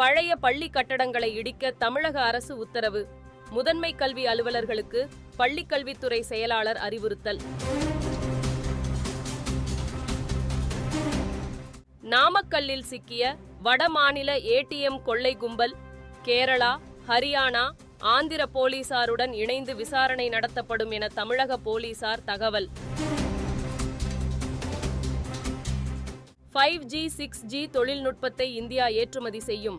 பழைய பள்ளி கட்டடங்களை இடிக்க தமிழக அரசு உத்தரவு. முதன்மை கல்வி அலுவலர்களுக்கு பள்ளிக்கல்வித்துறை செயலாளர் அறிவுறுத்தல். நாமக்கல்லில் சிக்கிய வடமாநில ATM கொள்ளை கும்பல். கேரளா, ஹரியானா, ஆந்திர போலீசாருடன் இணைந்து விசாரணை நடத்தப்படும் என தமிழக போலீசார் தகவல். 5G, 6G தொழில்நுட்பத்தை இந்தியா ஏற்றுமதி செய்யும்.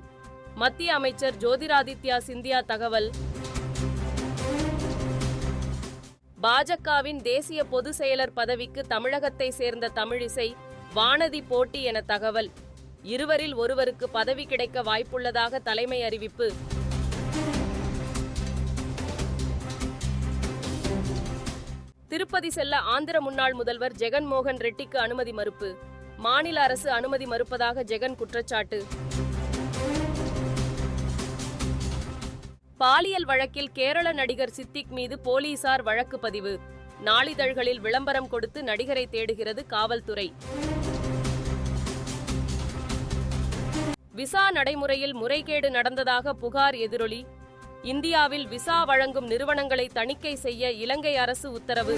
மத்திய அமைச்சர் ஜோதிராதித்யா சிந்தியா தகவல். பாஜகவின் தேசிய பொதுச் செயலர் பதவிக்கு தமிழகத்தை சேர்ந்த தமிழிசை வானதி போட்டி என தகவல். இருவரில் ஒருவருக்கு பதவி கிடைக்க வாய்ப்புள்ளதாக தலைமை அறிவிப்பு. திருப்பதி செல்ல ஆந்திர முன்னாள் முதல்வர் ஜெகன்மோகன் ரெட்டிக்கு அனுமதி மறுப்பு. மாநில அரசு அனுமதி மறுப்பதாக ஜெகன் குற்றச்சாட்டு. பாலியல் வழக்கில் கேரள நடிகர் சித்திக் மீது போலீசார் வழக்கு பதிவு. நாளிதழ்களில் விளம்பரம் கொடுத்து நடிகரை தேடுகிறது காவல்துறை. விசா நடைமுறையில் முறைகேடு நடந்ததாக புகார் எதிரொலி. இந்தியாவில் விசா வழங்கும் நிறுவனங்களை தணிக்கை செய்ய இலங்கை அரசு உத்தரவு.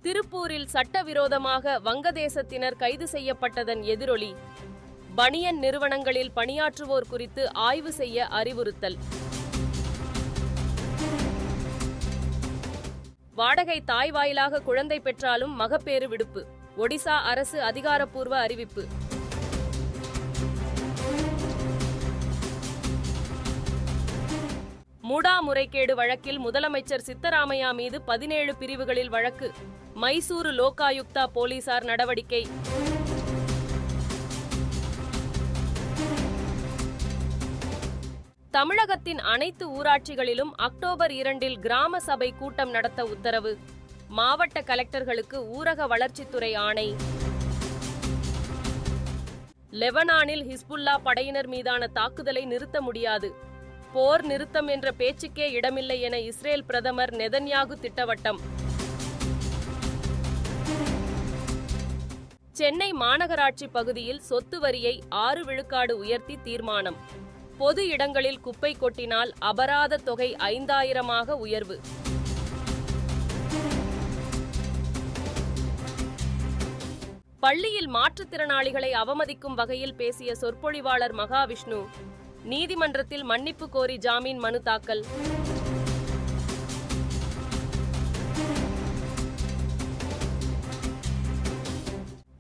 திருப்பூரில் சட்டவிரோதமாக வங்கதேசத்தினர் கைது செய்யப்பட்டதன் எதிரொலி. பனியன் நிறுவனங்களில் பணியாற்றுவோர் குறித்து ஆய்வு செய்ய அறிவுறுத்தல். வாடகை தாய் வாயிலாக குழந்தை பெற்றாலும் மகப்பேறு விடுப்பு. ஒடிசா அரசு அதிகாரப்பூர்வ அறிவிப்பு. முடா முறைகேடு வழக்கில் முதலமைச்சர் சித்தராமையா மீது 17 பிரிவுகளில் வழக்கு. மைசூரு லோகாயுக்தா போலீசார் நடவடிக்கை. தமிழகத்தின் அனைத்து ஊராட்சிகளிலும் அக்டோபர் 2 கிராம சபை கூட்டம் நடத்த உத்தரவு. மாவட்ட கலெக்டர்களுக்கு ஊரக வளர்ச்சித்துறை ஆணை. லெபனானில் ஹிஸ்புல்லா படையினர் மீதான தாக்குதலை நிறுத்த முடியாது. போர் நிறுத்தம் என்ற பேச்சுக்கே இடமில்லை என இஸ்ரேல் பிரதமர் நெதன்யாகு திட்டவட்டம். சென்னை மாநகராட்சி பகுதியில் சொத்து வரியை 6 விழுக்காடு உயர்த்தி தீர்மானம். பொது இடங்களில் குப்பை கொட்டினால் அபராத தொகை 5000 உயர்வு. பள்ளியில் மாற்றுத்திறனாளிகளை அவமதிக்கும் வகையில் பேசிய சொற்பொழிவாளர் மகாவிஷ்ணு. நீதிமன்றத்தில் மன்னிப்பு கோரி ஜாமீன் மனு தாக்கல்.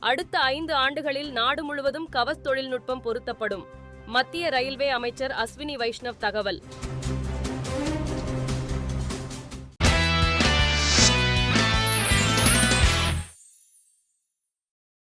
அடுத்த 5 ஆண்டுகளில் நாடு முழுவதும் கவச் தொழில்நுட்பம் பொருத்தப்படும். மத்திய ரயில்வே அமைச்சர் அஸ்வினி வைஷ்ணவ் தகவல்.